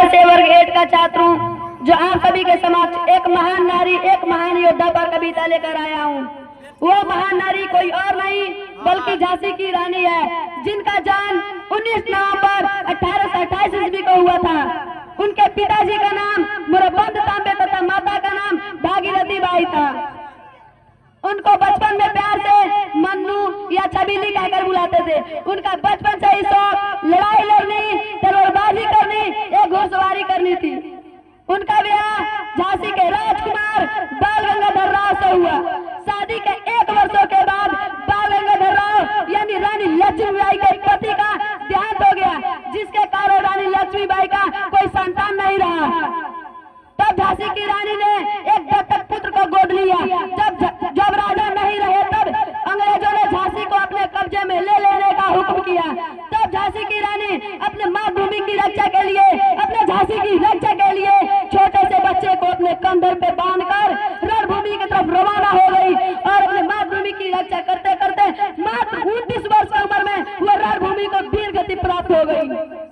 से वर्ग 8 का छात्र हूँ, जो आप सभी के समक्ष एक महान नारी, एक महान योद्धा पर कविता लेकर आया हूँ। वो महान नारी कोई और नहीं बल्कि झांसी की रानी है, जिनका जन्म 19 नवंबर 1828 ईस्वी को हुआ था। उनके पिताजी का नाम मुरबंद तांबे तथा माता का नाम भागीरथी बाई था। उनको बचपन में प्यार से मन्नू या छबीली कहकर बुलाते थे। उनका बचपन से ही शौक लड़ाई लड़नी, तलवारबाजी करनी या घुड़सवारी करनी थी। उनका ब्याह झांसी के राजकुमार बाल गंगाधर राव से हुआ। शादी के 1 वर्षों के बाद बाल गंगाधर राव यानी रानी लक्ष्मीबाई के पति का देहांत हो गया, जिसके कारण रानी लक्ष्मीबाई का कोई संतान नहीं रहा। तब झांसी की रानी ने एक दत्तक पुत्र को गोद लिया। जब राजा नहीं रहे तब अंग्रेजों ने झांसी को अपने कब्जे में ले लेने का हुक्म किया। तब झांसी की रानी अपने मातृभूमि की रक्षा के लिए, अपने झांसी की रक्षा के लिए छोटे से बच्चे को अपने कंधे पे बांधकर रणभूमि की तरफ रवाना हो गई और अपने मातृभूमि की रक्षा करते करते मात्र 29 वर्ष की उम्र में वो रणभूमि को वीर गति प्राप्त हो गई,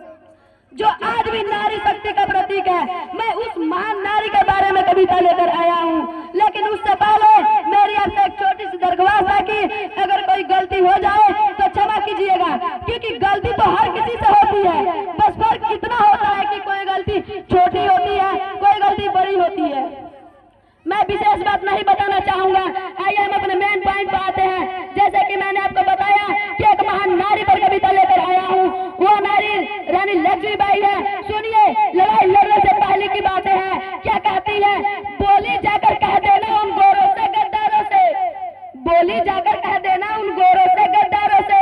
जो आज भी नारी शक्ति का प्रतीक है। मैं उस महान नारी के बारे में कविता लेकर आया हूँ, लेकिन उससे पहले मेरी आपसे एक छोटी सी दरख्वास्त है कि अगर कोई गलती हो जाए तो क्षमा कीजिएगा, क्योंकि गलती तो हर किसी से होती है। बस फर्क इतना होता है कि कोई गलती छोटी होती है, कोई गलती बड़ी होती है। मैं विशेष बात नहीं बताना चाहूंगा। आइए हम अपने मेन पॉइंट पर आते हैं। जैसे कि मैंने आपको बताया कि एक महान नारी पर कविता लेकर आया हूँ। वो नारी रानी लक्ष्मीबाई है। सुनिए, लड़ाई लड़ने से पहले की बातें हैं। क्या कहती है? बोली जाकर कह देना उन गोरों से गद्दारों से, बोली जाकर कह देना उन गोरों से गद्दारों से,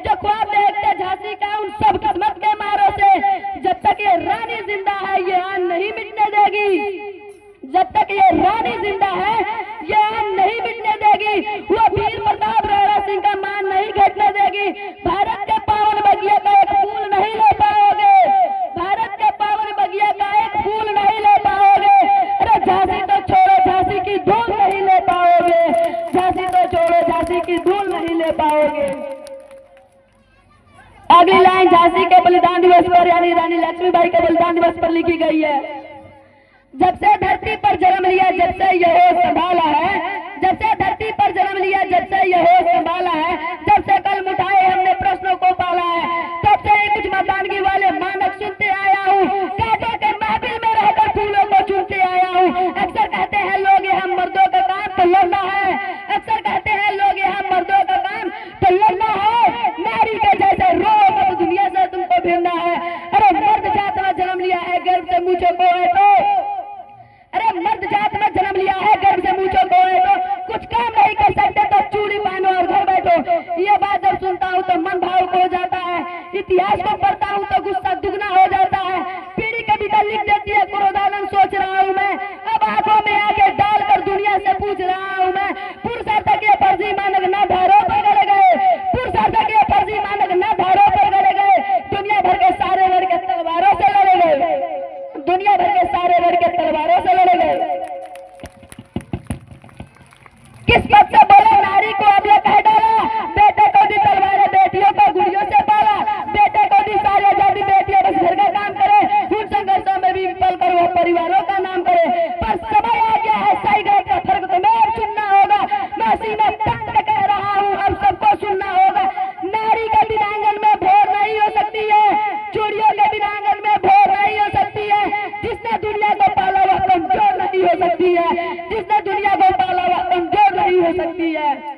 जो ख्वाब देखते झांसी का उन सब किस्मत के मारों से। जब तक ये रानी जिंदा है ये आन नहीं मिटने देगी, जब तक ये रानी जिंदा है ये आन नहीं मिटने देगी। वो वीर प्रताप राणा सिंह का मान नहीं घटने देगी। भारत के पावन बगिया का एक फूल नहीं ले पाओगे, भारत के पावन बगिया का एक फूल नहीं ले पाओगे। अरे झांसी तो छोड़ो, झांसी की धूल नहीं ले पाओगे, झांसी तो छोड़ो, झांसी की धूल नहीं ले पाओगे। अगली लाइन झांसी के बलिदान दिवस पर यानी रानी लक्ष्मीबाई के बलिदान दिवस पर लिखी गई है। जब से धरती पर जन्म लिया जब से यह होश संभाला है, जब से धरती पर जन्म लिया जब से यह होश संभाला है, जब से कलम उठाए हमने प्रश्नों को पाला है, तब से कुछ मर्दानगी वाले मानक सुनते आया हूँ। कांटों के महफिल में रहकर फूलों को चुनते आया हूँ। अक्सर कहते हैं लोग ये हम मर्दों का काम तो लड़ना है, अक्सर कहते हैं लोग ये हम मर्दों का काम तो लड़ना है। नारी के जैसे रो मत, दुनिया से तुमको भिड़ना है। अरे मर्द जात में जन्म लिया है गर्व से मुझे को है तो, अरे मर्द जात में जन्म लिया है गर्व से मुझे को है तो, कुछ काम नहीं कर सकते तो चूड़ी पहनो और घर बैठो। ये बात जब सुनता हूँ तो मन भावुक हो जाता है। इतिहास को पढ़ता हूँ तो गुस्सा दुगना हो जाता है। पीढ़ी कविता लिख देती है क्रोधानंद सोच रहा हूँ मैं, अब आंखों में आके डालकर दुनिया से पूछ रहा हूँ मैं। पुरुषार्थ के फर्जी मानक न धारों पर गड़े गए, पुरुषार्थ के फर्जी मानक न धारों पर गड़े गए। दुनिया भर के सारे लड़के तलवारों से लड़े गए, दुनिया भर के सारे लड़के तलवारों से लड़े गए। किस पद से बोला नारी को अबला कह डाला, बेटे को दी तलवारें बेटियों को गुड़ियों से पाला, बेटे को दी सारी आजादी बेटियां बस घर का काम करे, उन संघर्षों में भी विफल कर वो परिवारों का नाम करे। पर समय आ गया है सही गलत का फर्क तुम्हें अब सुनना होगा। मैं सीना तान के कह रहा हूँ अब सबको सुनना होगा। नारी के बिना आंगन में भोर नहीं हो सकती है, चूड़ियों के बिना आंगन में भोर नहीं हो सकती है। जिसने दुनिया को पाला वह कमजोर नहीं हो सकती है, जिसने दुनिया को पाला वह कमजोर नहीं हो सकती है।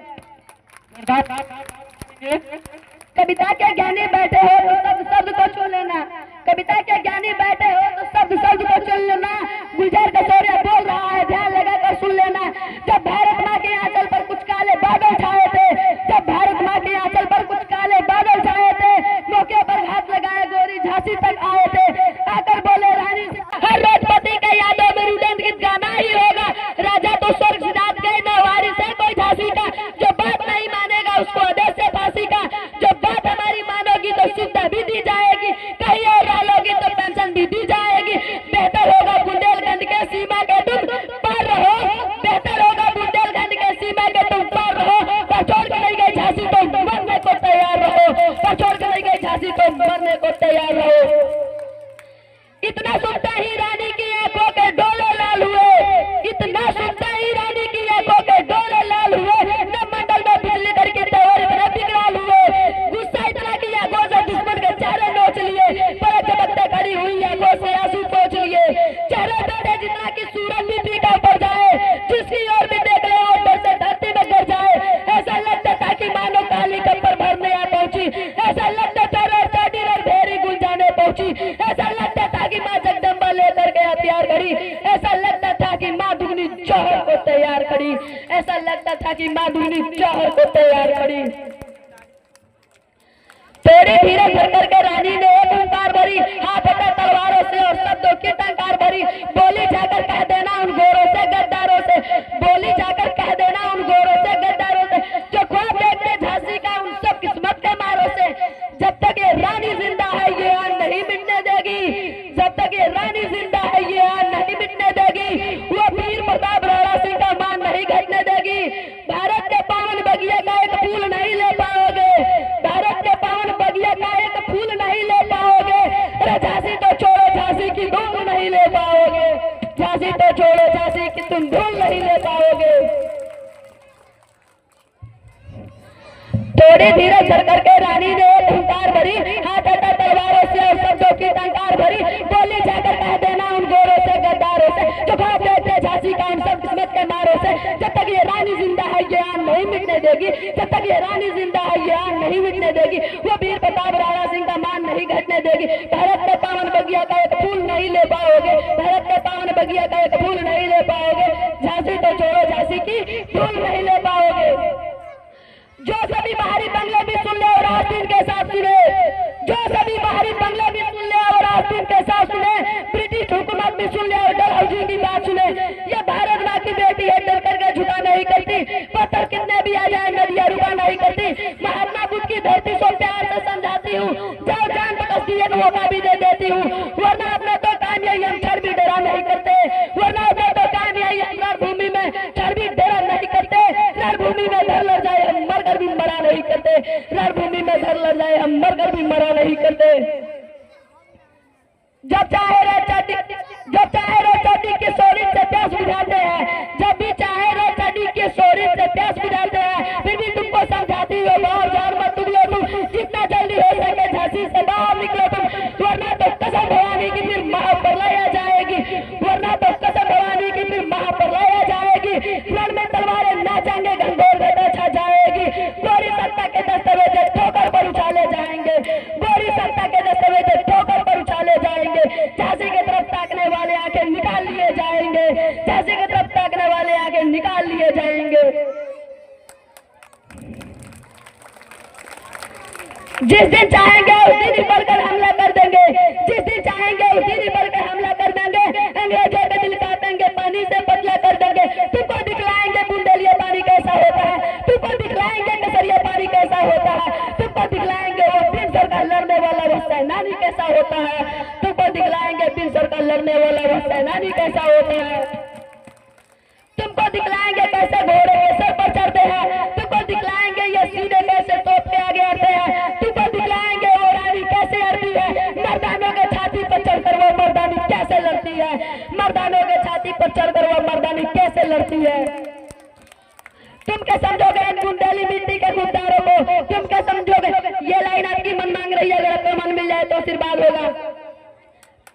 कविता के ज्ञानी बैठे हो तो शब्द शब्द को चुन लेना, कविता के ज्ञानी बैठे हो तो शब्द शब्द को चुन लेना। गुलजार कसौरिया बोल रहा है, ध्यान लगाकर सुन लेना। जब भारत माँ के आंचल पर कुछ काले बादल छाए थे, जब भारत माँ के आंचल पर कुछ काले बादल छाए थे, मौके पर घात लगाए गोरी झांसी तक आए थे। आकर बोले रानी हर राजपति के यादों में रुदन गीत गाना ही होगा। राजा तो स्वर्ग सिद्धार्थ गए न वारिस है कोई झांसी का, जो बात नहीं मानेगा उसको आदेश से फांसी का। जो बात हमारी मानोगी तो सुविधा भी दी जाएगी, कहीं और डालोगी तो पेंशन भी दी जाएगी। बेहतर होगा बुंदेलखंड के सीमा के तुम पार रहो, बेहतर होगा बुंदेलखंड के सीमा के तुम पार रहो। पर छोड़ के नहीं गई झांसी तो मरने को तैयार रहो, पर छोड़ के नहीं गई झांसी तो मरने को तैयार रहो। इतना सुनता ही रानी की आंखों के डोले लाल हुए, इतना सुनता ही रानी की आंखों के डोले लाल हुए, न मंडल में बिजली करके और इतने बिगड़ाल हुए। गुस्सा इतना की आंखों से दुश्मन के चेहरे नोच लिए, पर झपकते खड़ी हुई आंखों से आंसू पोंछ लिए। चेहरे बैठे जितना की सूरज भी फीका पड़ जाए, जिसकी ओर भी देख ले और डर से धरती में गिर जाए। ऐसा लगता था कि मानो काली कब्र भरने आ पहुंची, ऐसा लगता था चाटी और भेरी गुलजाने पहुंची, ऐसा लगता था कि माँ जगदम्बा लेकर के हथियार खड़ी, ऐसा लगता था कि माँ दुगनी जौहर को तैयार खड़ी, ऐसा लगता था कि माँ दुगनी जौहर को तैयार खड़ी। थोड़ी धीरे भर करके रानी ने एक ओंकार भरी, हाथ हटा तलवारों से और शब्दों की टंकार भरी। बोली जाकर कह देना उन गोरों से गद्दारों से, बोली जाकर कह देना उन गोरों से गद्दारों से, जो ख्वाब देखते झांसी का उन सब किस्मत के मारों से। जब तक ये रानी जिंदा है ये आन नहीं मिटने देगी, जब तक ये रानी जिंदा है ये आन नहीं मिटने देगी। वो वीर प्रताप राणा सिंह का मान नहीं घटने देगी। भारत के पावन बगिया का एक फूल नहीं ले पाओगे, भारत के पावन बगिया का एक फूल नहीं ले पाओगे। अरे झांसी तो छोड़ो झांसी की धूल नहीं ले पाओगे, झांसी तो छोड़ो झांसी की तुम धूल नहीं ले पाओगे। थोड़ी धीरे चढ़ करके रानी ने एक हुंकार भरी, हाथ हटा तलवारों से और शब्दों की टंकार भरी। बोली जाकर कह देना उन गोरों से गद्दारों से, जो ख्वाब देखते झांसी का उन सब किस्मत के मारों से। जब तक ये रानी जिंदा है ये आन नहीं मिटने देगी, जब तक ये रानी जिंदा है ये आन नहीं मिटने देगी। वो वीर प्रताप राणा सिंह का मान नहीं घटने देगी। भारत के पावन बगिया का एक फूल नहीं ले पाओगे, भारत के पावन बगिया का एक फूल नहीं ले पाओगे। झांसी तो छोड़ो झांसी की धूल नहीं ले पाओगे। जो सभी बाहरी बंगले भी सुन ले और आस्तीन के साथ सुने, जो सभी बाहरी बंगले भी सुन ले और आस्तीन के साथ सुने, ब्रिटिश हुकूमत भी सुन ले और डलहौजी की बात सुने। ये भारत माँ की बेटी है, डर करके झुका नहीं करती, पत्थर कितने भी आ जाए नदियाँ रुका नहीं करती। महात्मा बुद्ध की धरती को प्यार से समझाती हूँ, जाओ जान पकड़ती है मौका भी दे देती हूँ, वरना अपने तो काम यही हम छड़ भी डरा नहीं करते, वरना अपने तो काम यही हम रणभूमि में छड़ भी डरा नहीं करते। रणभूमि में धर लड़ जाए हम मरकर भी मरा नहीं करते, रणभूमि में धर लड़ जाए हम मरकर भी मरा नहीं करते। जब चाहे चड्डी के सोरी से प्यास बुझाते हैं, जब भी चाहे रे चड्डी के सोरी से प्यास बुझाते हैं। फिर भी तुमको समझाती हो बाहर जान मत तुम लोग, जितना जल्दी हो सके झांसी से बाहर निकलो तुम, वरना तो कसम भवानी की फिर महाप्रलय आ जाएगी, वरना तो कसम भवानी की फिर महाप्रलय आ जाएगी। रण में तलवारें नाचेंगे, घनघोर घटा छा जाएगी, गोरी सत्ता के दस्तावेज ठोकर पर उछाले जाएंगे, गोरी सत्ता के दस्तावेज ठोकर पर उछाले जाएंगे। झांसी की तरफ ताकने वाले आंखें निकाल लिए जाएंगे, झांसी की तरफ ताकने वाले आंखें निकाल लिए जाएंगे। जिस दिन चाहेंगे उस दिन ही बढ़कर हमला कर देंगे, जिस दिन चाहेंगे उस दिन ही बढ़कर हमला कर देंगे। अंग्रेजों के दिल काटेंगे, पानी से बदला कर देंगे। तुमको दिखलाएंगे बुंदेलिया पानी कैसा होता है, तुमको दिखलाएंगे केसरिया पानी कैसा होता है, तुमको दिखलाएंगे वो बिन सर का लड़ने वाला वो सेनानी कैसा होता है, तुमको दिखलाएंगे बिन सर का लड़ने वाला वो सेनानी कैसा होता है। तुमको दिखलाएंगे कैसे घोड़े के सर पर चढ़ते हैं, तुमको दिखलाएंगे ये सीधे कैसे तोप के आगे आते हैं, तुमको दिखलाएंगे वो रानी कैसे लड़ती है, मर्दानों के छाती पर चढ़कर वो मर्दानी कैसे लड़ती है, मर्दानों के छाती पर चढ़कर वो मर्दानी कैसे लड़ती है। तुम क्या समझोगे इन बुंदेली मिट्टी के गुद्दारों को, तुम क्या समझोगे। ये लाइन आपकी मन मांग रही है, अगर आपका मन मिल जाए तो आशीर्वाद होगा।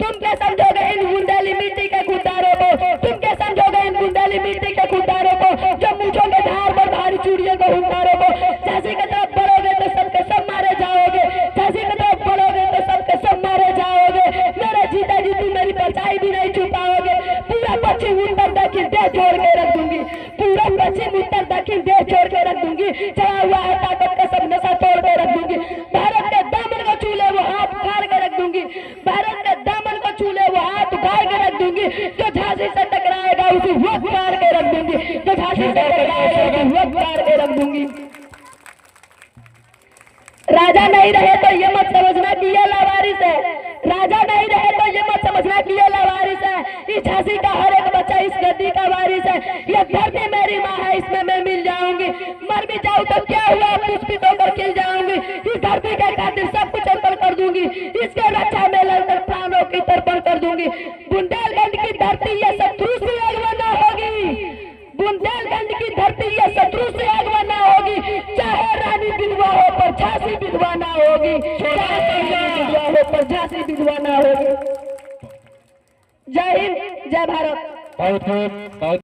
तुम क्या समझोगे इन बुंदेली मिट्टी के गुद्दारों को, तुम क्या समझोगे इन बुंदेली मिट्टी के गुद्दारों को, जो मूंछों के धार पर भारी चूड़ियों को हुंकारों को। झांसी की तरफ बढ़ोगे तो सबके सब मारे जाओगे, झांसी की तरफ बढ़ोगे तो सबके सब मारे जाओगे। मेरे जीता जी तुम मेरी परछाई भी नहीं छुपाओगे। पूरा पश्चिम उत्तर दक्षिण देश छोड़ के रख दूंगी, पूरा पश्चिम उत्तर दक्षिण देश छोड़ के रख दूंगी। चढ़ा हुआ है ताकत का सब नशा तोड़ के रख दूंगी। भारत के दामन को छूले वो हाथ उखाड़ के रख दूंगी, भारत के दामन को छूले वो हाथ उखाड़ के रख दूंगी। जो झांसी से टकराएगा उसे वक्त मार के रख दूंगी, जो झांसी से टकराएगा उसे वक्त मार के रख दूंगी। राजा नहीं रहे तो ये मत समझना कि ये लावारिस है, राजा नहीं रहे तो ये मत समझना कि ये लावारिस है। इस झांसी का हर एक बच्चा इस गद्दी का वारिस है। ये धरती मेरी माँ है, इसमें मैं मिल जाऊंगी। मर भी जाऊं तो क्या हुआ, पुष्पित होकर खिल जाऊंगी। इस धरती के खातिर सब कुछ अर्पण कर दूंगी, इसके रक्षा में लड़कर प्राणों की तर्पण कर दूंगी। दूंगी। बुंदेलखंड की धरती ये शत्रु से अगवा ना होगी, बुंदेलखंड की धरती ये शत्रु से अगवा ना होगी। चाहे रानी विधवा हो पर झांसी विधवा ना होगी, चाहे विधवा हो पर झांसी विधवा ना होगी। जय हिंद, जय भारत।